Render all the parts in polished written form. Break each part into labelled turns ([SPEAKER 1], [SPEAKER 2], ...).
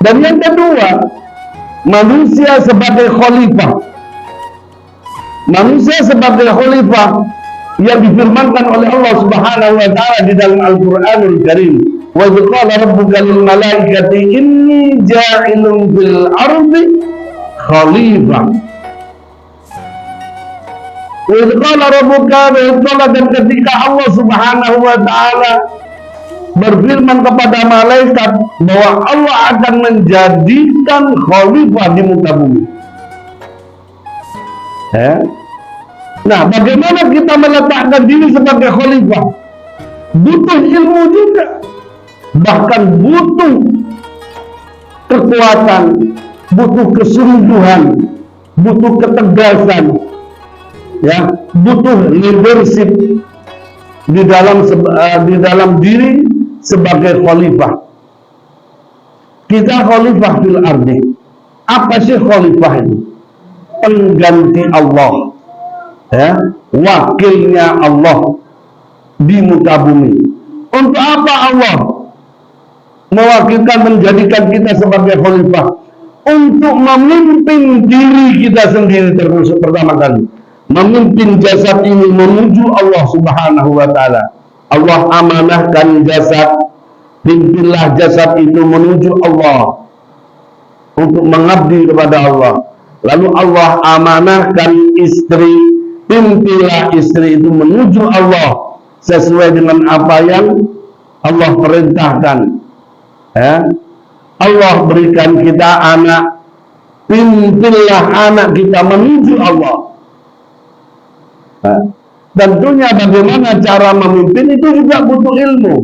[SPEAKER 1] Dan yang kedua, manusia sebagai khalifah. Manusia sebagai khalifah yang difirmankan oleh Allah Subhanahu wa taala di dalam Al-Qur'anul Karim. Wa qala rabbuka lil malaikati inni ja'ilun fil ardi khalifah. Wa qala rabbuka, dan ketika Allah Subhanahu wa taala berfirman kepada malaikat bahwa Allah akan menjadikan khalifah di muka bumi. Nah, bagaimana kita meletakkan diri sebagai khalifah? Butuh ilmu juga, bahkan butuh kekuatan, butuh kesungguhan, butuh ketegasan, ya, butuh leadership di dalam diri sebagai khalifah. Kita khalifah fil ardi. Apa sih khalifah itu? Pengganti Allah, ya, wakilnya Allah di muka bumi. Untuk apa Allah mewakilkan, menjadikan kita sebagai khalifah? Untuk memimpin diri kita sendiri termasuk pertama kali, memimpin jasad ini menuju Allah Subhanahu wa taala. Allah amanahkan jasad, pimpinlah jasad itu menuju Allah untuk mengabdi kepada Allah. Lalu Allah amanahkan istri, pimpinlah istri itu menuju Allah sesuai dengan apa yang Allah perintahkan. Allah berikan kita anak, pimpinlah anak kita menuju Allah. Tentunya bagaimana cara memimpin itu juga butuh ilmu,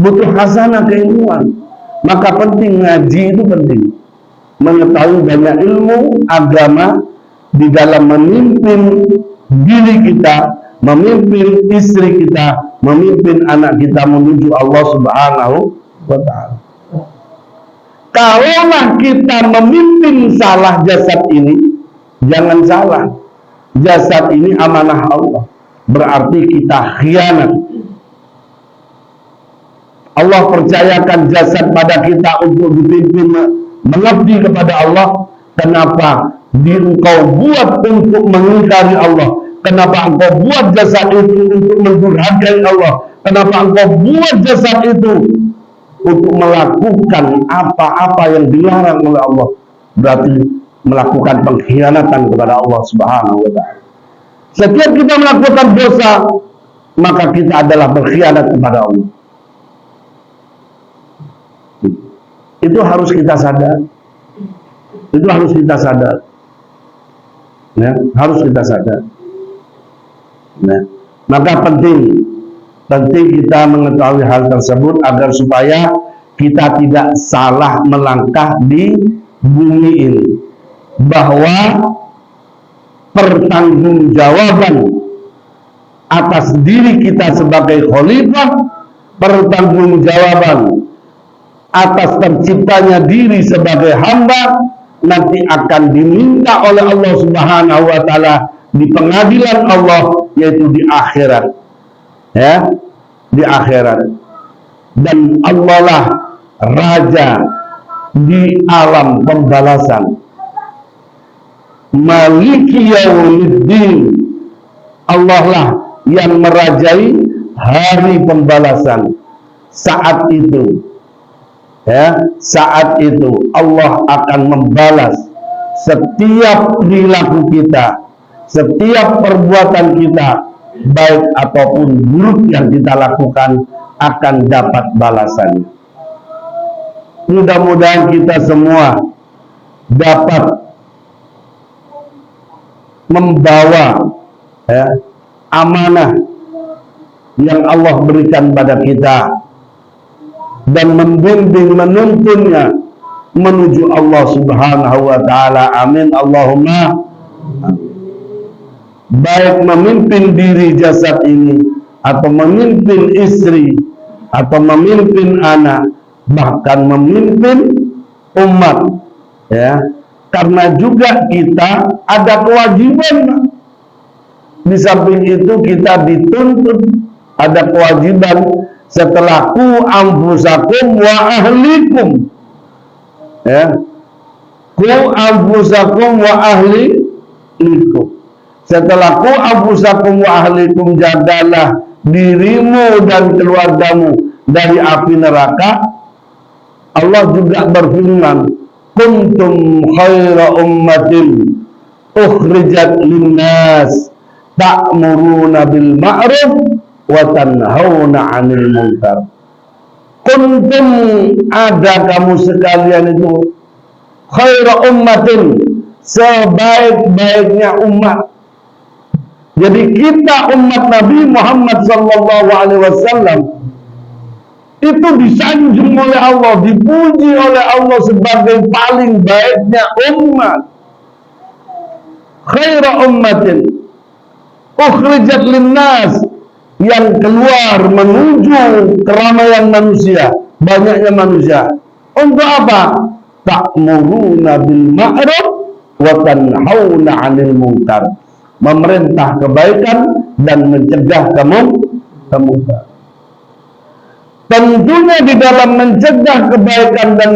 [SPEAKER 1] butuh hasanah keilmuan. Maka penting ngaji, itu penting, mengetahui banyak ilmu agama di dalam memimpin diri kita, memimpin istri kita, memimpin anak kita menuju Allah Subhanahu wa ta'ala. Kalaulah kita memimpin salah jasad ini, jangan salah, jasad ini amanah Allah, berarti kita khianat. Allah percayakan jasad pada kita untuk dipimpin mengabdi kepada Allah. Kenapa engkau buat untuk mengingkari Allah? Kenapa engkau buat jasad itu untuk mendurhakai Allah? Kenapa engkau buat jasad itu untuk melakukan apa-apa yang dilarang oleh Allah? Berarti melakukan pengkhianatan kepada Allah Subhanahu wa ta'ala. Setiap kita melakukan dosa, maka kita adalah berkhianat kepada Allah. Itu harus kita sadar. Itu harus kita sadar. Ya, harus kita sadar. Nah, maka penting kita mengetahui hal tersebut agar supaya kita tidak salah melangkah di bumi ini. Bahwa pertanggungjawaban atas diri kita sebagai khalifah, pertanggungjawaban atas terciptanya diri sebagai hamba nanti akan diminta oleh Allah Subhanahu wa ta'ala di pengadilan Allah, yaitu di akhirat. Ya, di akhirat. Dan Allah lah raja di alam pembalasan. Maliki yaumiddin. Allah lah yang merajai hari pembalasan. Saat itu, ya, saat itu Allah akan membalas setiap perilaku kita, setiap perbuatan kita, baik ataupun buruk yang kita lakukan, akan dapat balasannya. Mudah-mudahan kita semua dapat membawa, ya, amanah yang Allah berikan pada kita dan membimbing, menuntunnya menuju Allah Subhanahu wa ta'ala. Amin Allahumma amin. Baik memimpin diri jasad ini, atau memimpin istri, atau memimpin anak, bahkan memimpin umat, ya. Karena juga kita ada kewajiban. Di samping itu kita dituntut, ada kewajiban setelah ku anfusakum wa ahlikum, Ya, ku anfusakum wa ahlikum. Setelah ku anfusakum wa ahlikum, jagalah dirimu dan keluargamu dari api neraka. Allah juga berfirman, kuntum khaira ummatin ukhrijat linnas ta'muruna bil ma'ruf wa tanhauna 'anil munkar. Kuntum, ada kamu sekalian itu, khaira ummatin, sebaik-baiknya umat. Jadi kita umat Nabi Muhammad sallallahu alaihi wasallam itu disanjung oleh Allah, dipuji oleh Allah sebagai paling baiknya umat. Khaira ummatin ukhrijat linnas, yang keluar menuju keramaian manusia, banyaknya manusia. Untuk apa? Ta'muruna bil ma'ruf wa tanhauna 'anil munkar. Memerintah kebaikan dan mencegah kemungkaran. Tentunya di dalam mencegah kebaikan dan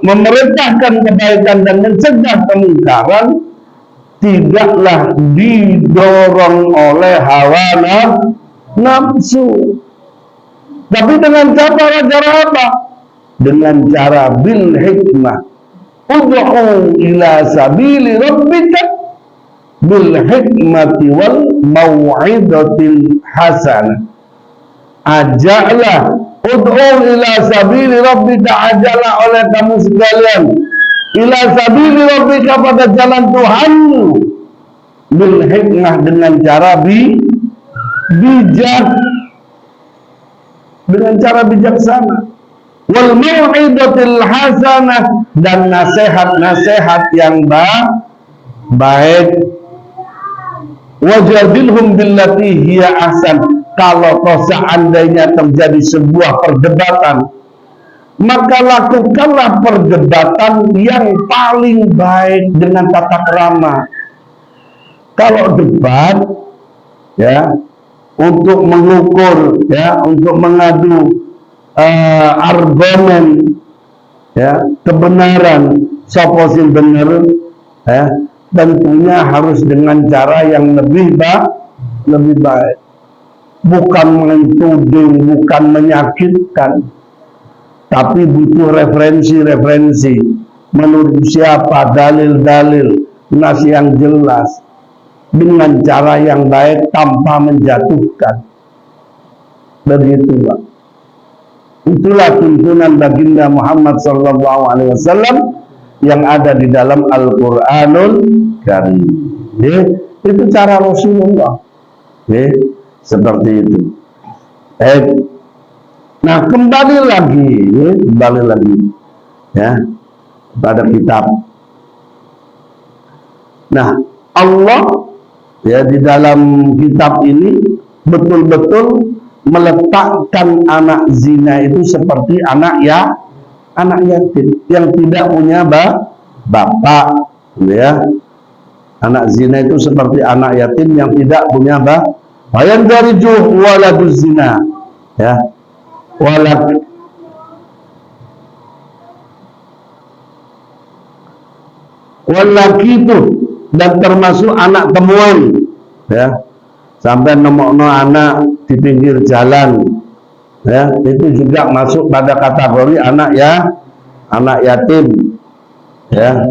[SPEAKER 1] memerintahkan kebaikan dan mencegah kemungkaran tidaklah didorong oleh hawa nafsu, tapi dengan cara apa? Dengan cara bil hikmah. Ud'u ila sabili rabbika bil hikmati wal mau'izatil hasanah. Ajaklah, ud'u ila sabili rabbika, ajaklah oleh kamu sekalian ila sabili rabbika, pada jalan Tuhanmu, bil hikmah, dengan cara bijak, dengan cara bijaksana, wal mau'izatil hasanah, dan nasihat-nasihat yang baik. Wajadilhum billati hiya ahsan. Kalau seandainya terjadi sebuah perdebatan, maka lakukanlah perdebatan yang paling baik dengan tata krama. Kalau debat, ya, untuk mengukur, ya, untuk mengadu argumen, ya, kebenaran, sapa sing bener, ya, tentunya harus dengan cara yang lebih baik. Bukan mentuding, bukan menyakitkan, tapi butuh referensi menurut siapa, dalil-dalil, nas yang jelas, dengan cara yang baik tanpa menjatuhkan. Begitu, Pak. Itulah tuntunan baginda Muhammad SAW yang ada di dalam Al-Quranul Karim. Itu cara Rasulullah. Seperti itu. Nah, kembali lagi ya pada kitab. Nah, Allah, ya, di dalam kitab ini betul-betul meletakkan anak zina itu seperti anak yatim yang tidak punya bapak, ya. Anak zina itu seperti anak yatim yang tidak punya bapak. Wayan dari waladuz zina, ya, walaki itu, dan termasuk anak temuan, ya, sampai nemokno anak di pinggir jalan, ya, itu juga masuk pada kategori anak yatim, ya.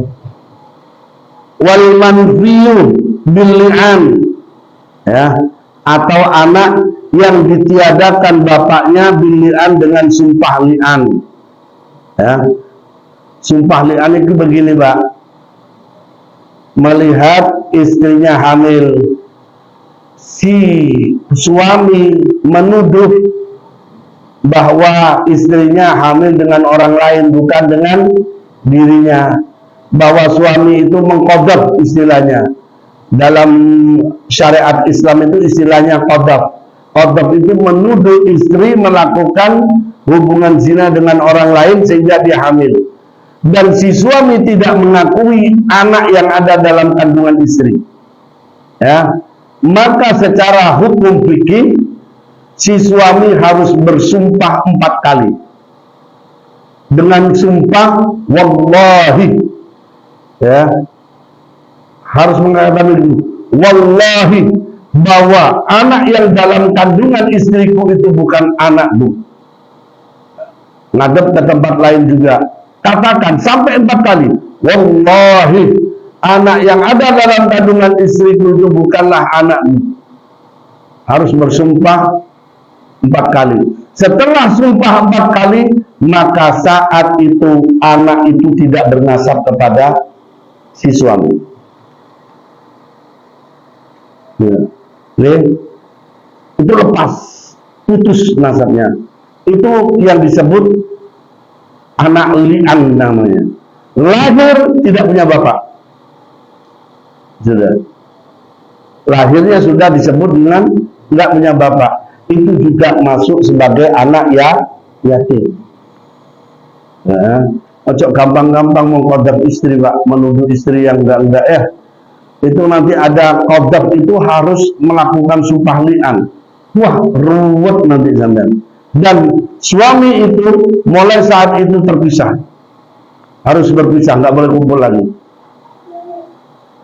[SPEAKER 1] Wal manfiyu bil li'an, ya, atau anak yang ditiadakan bapaknya bilian dengan sumpah li'an, ya. Sumpah li'an itu begini, Pak. Melihat istrinya hamil, si suami menuduh bahwa istrinya hamil dengan orang lain, bukan dengan dirinya, bahwa suami itu mengqadhaf, istilahnya dalam syariat Islam itu istilahnya qadhaf. Qadhaf itu menuduh istri melakukan hubungan zina dengan orang lain sehingga dia hamil, dan si suami tidak mengakui anak yang ada dalam kandungan istri, ya, maka secara hukum fikih si suami harus bersumpah 4 kali. dengan sumpah wallahi, ya, harus mengatakan itu wallahi, bahwa anak yang dalam kandungan istriku itu bukan anakmu. Ngadep ke tempat lain juga, katakan sampai 4 kali, wallahi, anak yang ada dalam kandungan istriku itu bukanlah anakmu. Harus bersumpah 4 kali. Setelah sumpah 4 kali, maka saat itu anak itu tidak bernasab kepada si suami. Ya. Itu lepas, putus nasabnya. Itu yang disebut anak li'an namanya. Lahir tidak punya bapak. Sudah. Lahirnya sudah disebut dengan tidak punya bapak. Itu juga masuk sebagai anak yatim. Ya. Ojo gampang-gampang mengkodok istri, Pak, menuduh istri yang enggak ya. Itu nanti ada kodok, itu harus melakukan sumpah li'an. Wah, ruwet nanti sampean. Dan suami itu mulai saat itu terpisah. Harus berpisah, nggak boleh kumpul lagi.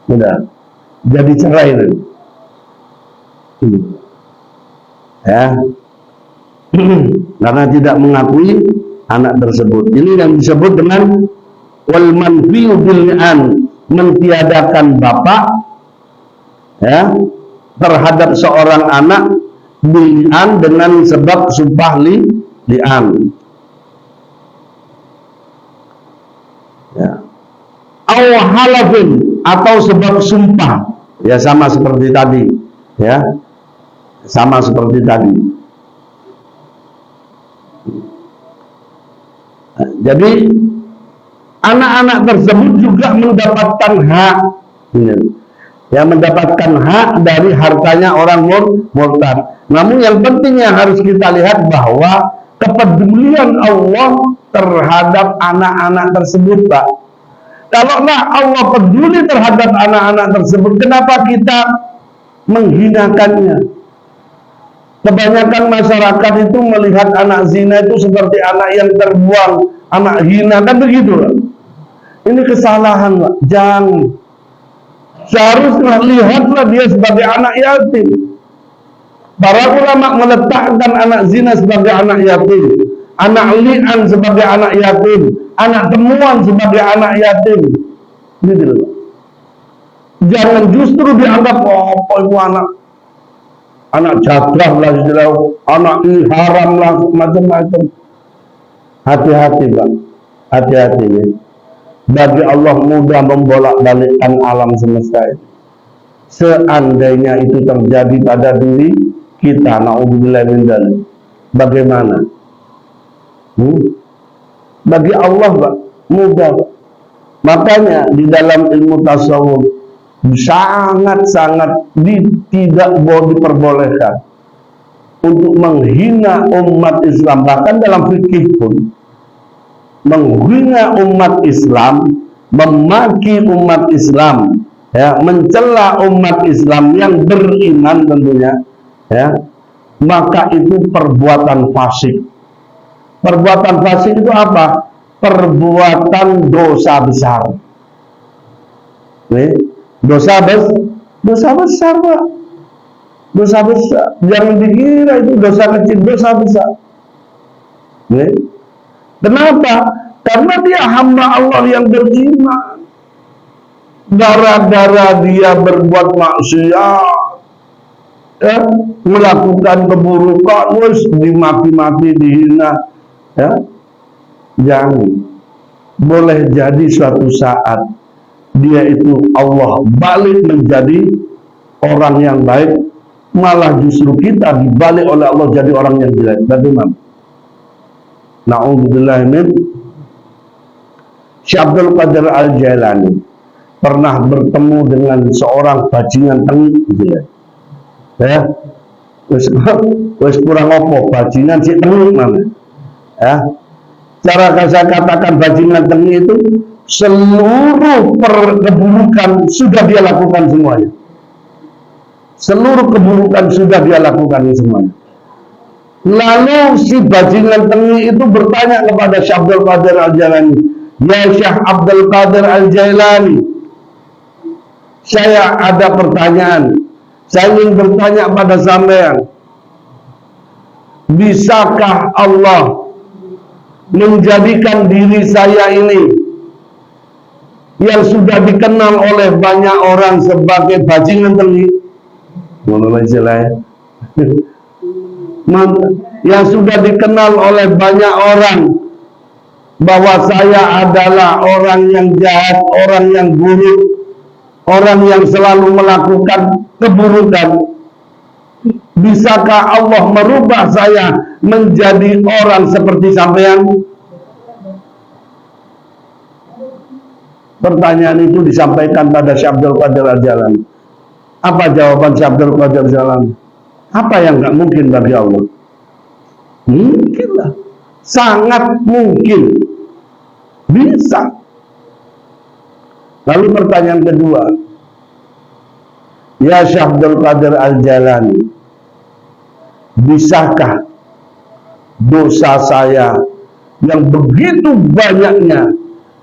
[SPEAKER 1] Udah. Jadi cerai itu. Ya. Karena tidak mengakui anak tersebut. Ini yang disebut dengan wal manfiyu bil li'an, mentiadakan bapak, ya, terhadap seorang anak li'an dengan sebab sumpah li'an. Ya. Aw halafin, atau sebab sumpah, ya, sama seperti tadi, ya, sama seperti tadi. Nah, jadi anak-anak tersebut juga mendapatkan hak, ya, mendapatkan hak dari hartanya orang murtad. Namun yang penting yang harus kita lihat bahwa kepedulian Allah terhadap anak-anak tersebut, Pak. Kalaulah Allah peduli terhadap anak-anak tersebut, kenapa kita menghinakannya? Kebanyakan masyarakat itu melihat anak zina itu seperti anak yang terbuang, anak hina, kan begitu, Pak. Ini kesalahan, Pak. Jangan. Seharusnya lihatlah dia sebagai anak yatim. Para ulama meletakkan anak zina sebagai anak yatim, anak li'an sebagai anak yatim, anak temuan sebagai anak yatim. Gitu loh. Jangan justru dianggap, oh, apa itu anak jadah lah, anak haram lah, macam-macam. Hati-hati, Pak. Hati-hati, ya. Bagi Allah mudah membolak-balikkan alam semesta itu. Seandainya itu terjadi pada diri kita, na'udzubillah min dzalik, bagaimana? Bagi Allah, Pak, mudah. Makanya di dalam ilmu tasawuf sangat-sangat tidak diperbolehkan untuk menghina umat Islam. Bahkan dalam fikih pun menghina umat Islam, memaki umat Islam, ya, mencela umat Islam yang beriman tentunya, ya, maka itu perbuatan fasik. Perbuatan fasik itu apa? Perbuatan dosa besar. Nih, dosa besar, Pak. Dosa besar. Jangan dikira itu dosa kecil, dosa besar. Nih. Kenapa? Karena dia hamba Allah yang beriman. Gara-gara dia berbuat maksiat, ya, melakukan keburukan, wis dimaki-maki, dihina, ya. Jangan. Boleh jadi suatu saat dia itu Allah balik menjadi orang yang baik, malah justru kita dibalik oleh Allah jadi orang yang jelek. Bagaimana? Na'udzubillah min. Syekh Abdul Qadir Al-Jailani pernah bertemu dengan seorang bajingan tengik, ya, wis kurang opo bajingan si tengik mana, ya. Cara saya katakan bajingan tengik itu seluruh keburukan sudah dia lakukan semuanya. Seluruh keburukan sudah dia lakukan semuanya. Lalu si bajingan tengi itu bertanya kepada Syekh Abdul Qadir Al-Jailani, "Ya Syekh Abdul Qadir Al-Jailani, saya ada pertanyaan. Saya ingin bertanya pada sampean, bisakah Allah menjadikan diri saya ini yang sudah dikenal oleh banyak orang sebagai bajingan tengi?" Yang sudah dikenal oleh banyak orang bahwa saya adalah orang yang jahat, orang yang buruk, orang yang selalu melakukan keburukan. Bisakah Allah merubah saya menjadi orang seperti sampean? Pertanyaan itu disampaikan pada Syekh Abdul Qadir Al-Jailani. Apa jawaban Syekh Abdul Qadir Al-Jailani? Apa yang nggak mungkin bagi Allah? Mungkinlah, sangat mungkin, bisa. Lalu pertanyaan kedua, ya Syekh Abdul Qadir Al-Jailani, bisakah dosa saya yang begitu banyaknya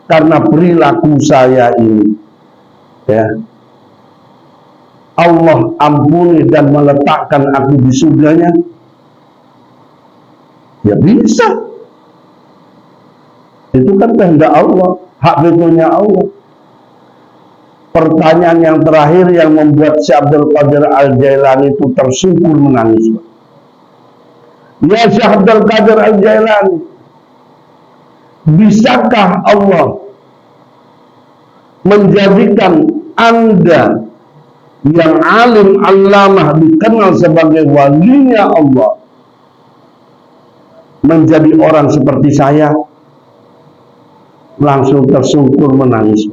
[SPEAKER 1] karena perilaku saya ini, ya, Allah ampuni dan meletakkan aku di surganya? Ya bisa. Itu kan kehendak Allah, hak vetonya Allah. Pertanyaan yang terakhir yang membuat Syekh Abdul Qadir Al-Jailani itu tersungkur menangis. Ya Syekh Abdul Qadir Al-Jailani, bisakah Allah menjadikan Anda yang alim allamah dikenal sebagai walinya Allah menjadi orang seperti saya? Langsung tersungkur menangis.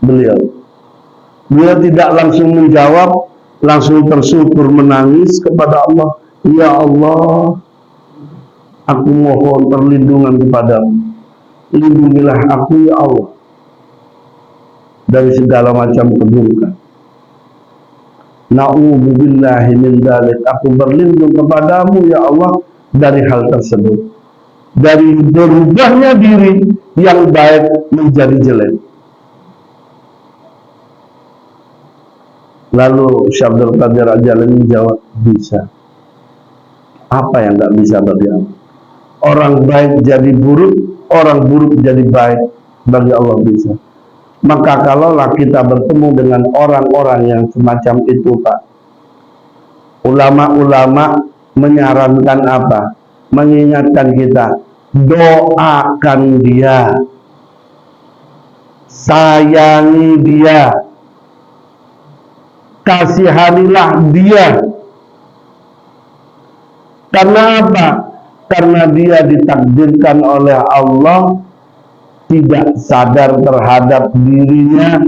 [SPEAKER 1] Beliau tidak langsung menjawab, langsung tersungkur menangis kepada Allah. Ya Allah, aku mohon perlindungan kepadamu, lindungilah aku ya Allah dari segala macam keburukan. Na'udzubillahi min dzalik, aku berlindung kepadamu ya Allah dari hal tersebut, dari berubahnya diri yang baik menjadi jelek. Lalu Syekh Abdul Qadir Al-Jailani menjawab, bisa. Apa yang nggak bisa bagi Allah? Orang baik jadi buruk, orang buruk jadi baik, bagi Allah bisa. Maka kalaulah kita bertemu dengan orang-orang yang semacam itu, Pak, ulama-ulama menyarankan apa? Mengingatkan kita, doakan dia, sayangi dia, kasihanilah dia. Karena apa? Karena dia ditakdirkan oleh Allah tidak sadar terhadap dirinya,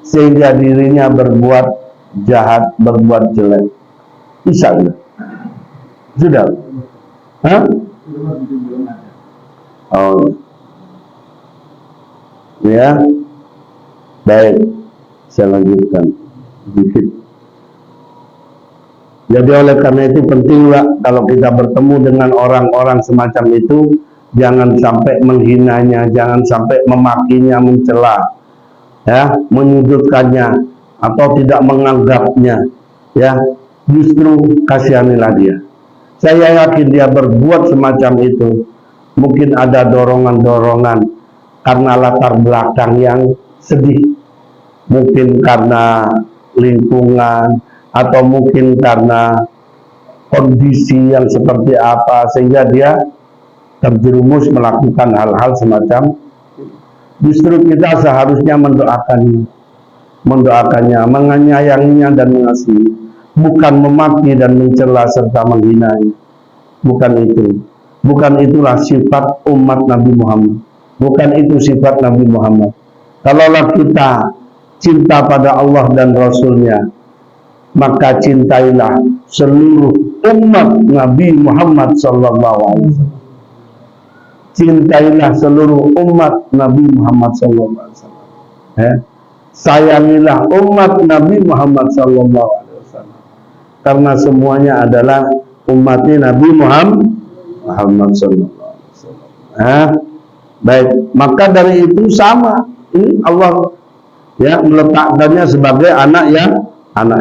[SPEAKER 1] sehingga dirinya berbuat jahat, berbuat jelek. Bisa tidak? Sudah? Hah? Oh, ya, baik. Saya lanjutkan sedikit. Jadi oleh karena itu pentinglah kalau kita bertemu dengan orang-orang semacam itu, jangan sampai menghinanya, jangan sampai memakinya, mencela, ya, menyudutkannya atau tidak menganggapnya, ya. Justru kasihanilah dia. Saya yakin dia berbuat semacam itu, mungkin ada dorongan-dorongan karena latar belakang yang sedih, mungkin karena lingkungan, atau mungkin karena kondisi yang seperti apa, sehingga dia terjerumus melakukan hal-hal semacam. Justru kita seharusnya mendoakannya, menyayanginya dan mengasihi, bukan memaki dan mencela serta menghinanya. Bukan itulah sifat umat Nabi Muhammad, bukan itu sifat Nabi Muhammad. Kalaulah kita cinta pada Allah dan Rasulnya, maka cintailah seluruh umat Nabi Muhammad SAW. Cintailah seluruh umat Nabi Muhammad SAW. Sayangilah umat Nabi Muhammad SAW, karena semuanya adalah ummati Nabi Muhammad SAW. Baik, maka dari itu sama, ini Allah ya meletakkannya sebagai anak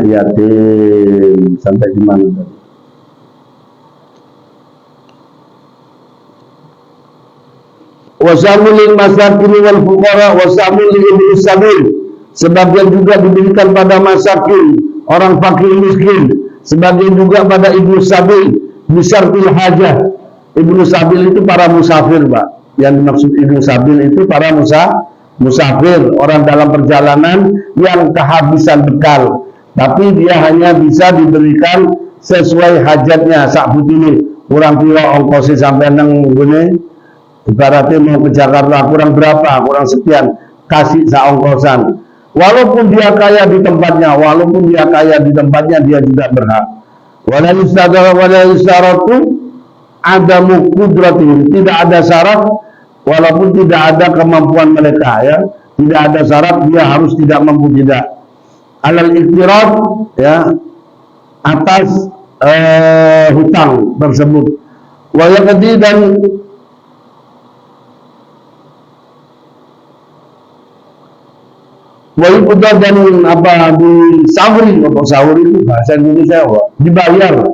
[SPEAKER 1] yatim. Sampai di mana tadi? Wasamulil masakin wal fuqara wasamulil ibn sabil. Sebagian juga diberikan pada masakin, orang fakir miskin. Sebagian juga pada ibnu sabil, bisartil hajah. Ibnu sabil itu para musafir, Pak. Yang dimaksud ibnu sabil itu para musafir, orang dalam perjalanan yang kehabisan bekal, tapi dia hanya bisa diberikan sesuai hajatnya. Sak butine kurang pira ongkosnya sampai nang ngene, ibaratnya mau ke Jakarta kurang berapa, kurang sekian, kasih sak ongkosan. Walaupun dia kaya di tempatnya, dia juga berhak. Wala yustadara wala yustaratu adamu qudratin. Tidak ada syarat, walaupun tidak ada kemampuan mereka, ya. Tidak ada syarat dia harus tidak mampu, tidak. Alal iktiraf, ya, atas hutang tersebut. Wa yaqdi dan udah dan apa di sahuri, untuk sahur itu bahasa Indonesia dibayar.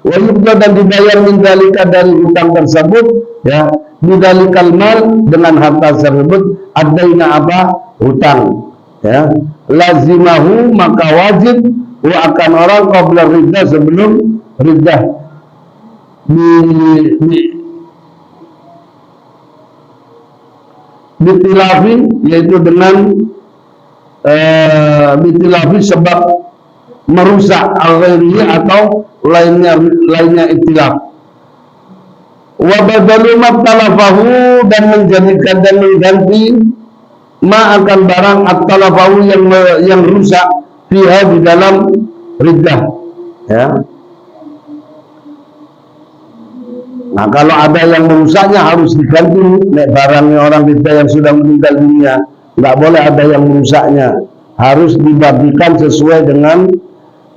[SPEAKER 1] Udah dan dibayar mindalika dari hutang tersebut, ya, mindalikal mal dengan harta tersebut adaina apa hutang, ya, lazimahu maka wajib akan orang qabla riddah sebelum riddah bitilafi, yaitu dengan bitilafi sebab merusak al-ghairi atau lainnya itilaf. Wa badalu matalafahu dan menjadikan dan mengganti ma akan barang at-talafahu yang rusak fiha di dalam riddah, ya. Nah, kalau ada yang merusaknya harus diganti. Nek barangnya orang kita yang sudah meninggal dunia, nggak boleh ada yang merusaknya, harus dibagikan sesuai dengan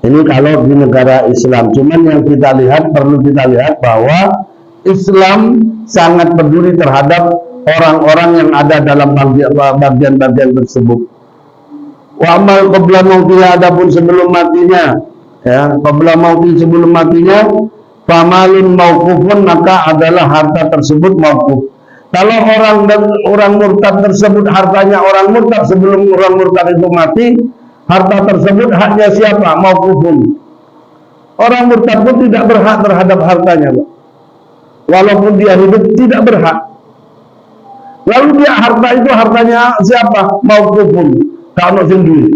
[SPEAKER 1] ini kalau di negara Islam. Cuman yang kita lihat, perlu kita lihat bahwa Islam sangat peduli terhadap orang-orang yang ada dalam bagian-bagian tersebut. Wa amal qabla mautiha, adapun sebelum matinya, ya, qabla mauti sebelum matinya, famalun mauqufun, maka adalah harta tersebut mauquf. Kalau orang murtad tersebut hartanya orang murtad, sebelum orang murtad itu mati, harta tersebut haknya siapa? Mauqufun. Orang murtad pun tidak berhak terhadap hartanya, Pak. Walaupun dia hidup tidak berhak. Lalu dia harta itu hartanya siapa? Mauqufun. Kalau sendiri.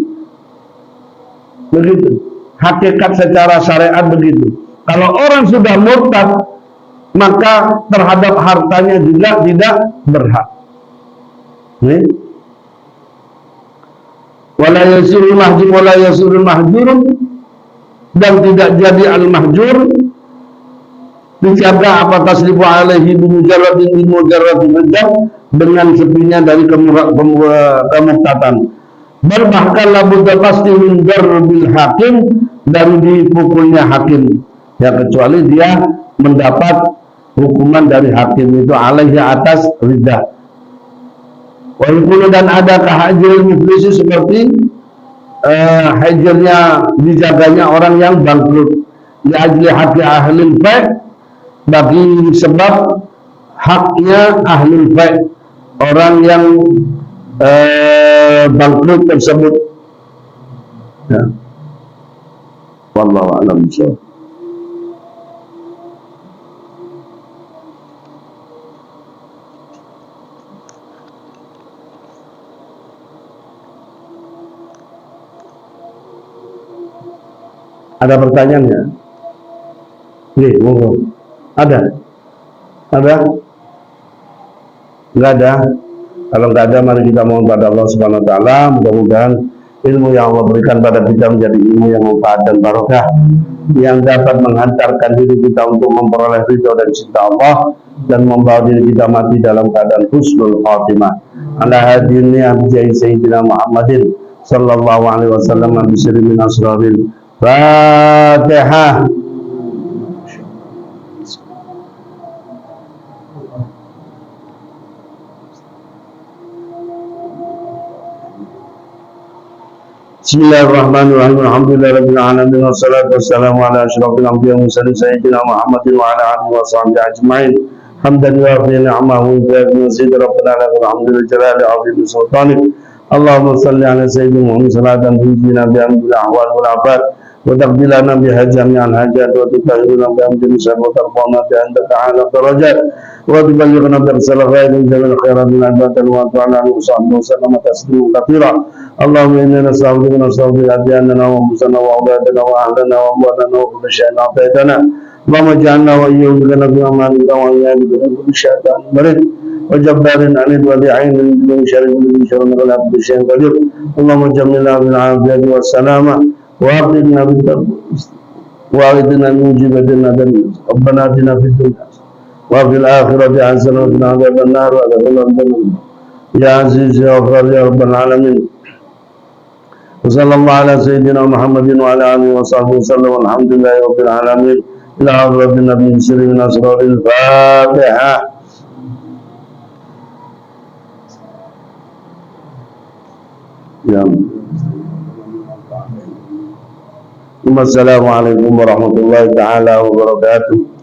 [SPEAKER 1] Begitu. Hakikat secara syariat begitu. Kalau orang sudah murtad, maka terhadap hartanya juga tidak berhak. Wala yasurul mahjur wala yasurul mahjur, dan tidak jadi al-mahjur dijaga apa taslifu alaihi bimujarradin dengan sepinya dari kemurtatan. Bahkan labudda pasti min darbil hakim, dan dipukulnya hakim, ya, kecuali dia mendapat hukuman dari hakim itu alaihi atas riddah. Walaupun dan ada kahajil muflisi seperti hajirnya dijaganya orang yang bangkrut, ya ajli haqi ahlul fa', bagi sebab haknya ahlul fa', orang yang bangkrut tersebut, ya. Wallahu a'lam bishawab. Ada pertanyaannya? Nih, monggo. Ada? Enggak ada? Kalau enggak ada, mari kita mohon pada Allah Subhanahu wa taala, mudah-mudahan ilmu yang Allah berikan pada kita menjadi ilmu yang manfaat dan barokah, yang dapat menghantarkan diri kita untuk memperoleh ridho dan cinta Allah, dan membawa diri kita mati dalam keadaan husnul khatimah. Ala hadini abjai Sayyidina Muhammadin sallallahu alaihi wasallam, bisri min asraril Fatihah. Bismillahirrahmanirrahim. Alhamdulillahirabbil alamin wassalatu wassalamu ala asyrafil anbiya'i wal mursalin sayyidina Muhammadin wa ala alihi wa sahbihi ajma'in. Hamdan yuwafi ni'amahu wa yukafi mazid rabbana lakal hamdu lil jalali 'azimi sultanik. Allahumma salli ala sayyidina Muhammad salatan tunjina bi amril ahwal wal afat wa taqbilana biha jami'al hajat wa tutahhiruna bi amrin syarr wa tarfa'na bi anta ta'ala darajat wa tuballighuna bi risalah khairin jamil khairat min al-batal wa ta'ala wa sahbihi wa sallama tasliman katsira. Allahumma inna nas'aluka min asrafil adyanana wa musana wa awladana wa ahlana wa amwalana wa kulli shay'in a'taytana. Allahumma ja'alna wa iyyahum bika fi amanika wa iyyaka min kulli syaitan marid wa jabbarin anid wa li'ainin min syarri kulli syarrin wa la kulli syai'in qadir. Allahumma jamilna bil afiyati was salama wa aqidna bit wa aqidna min jibatina dan rabbana atina fid dunya wa fil akhirati hasanatan wa qina adzaban nar wa adkhilna ya aziz ya ghafar ya rabbal alamin. Wassalamualaikum ala sayyidina Muhammadin wa ala alihi wa sahbihi wasallam. Alhamdulillahi rabbil alamin. Ila hadratin nabiyyin sirri min asraril Fatihah. Ya. Wassalamualaikum warahmatullahi taala wabarakatuh.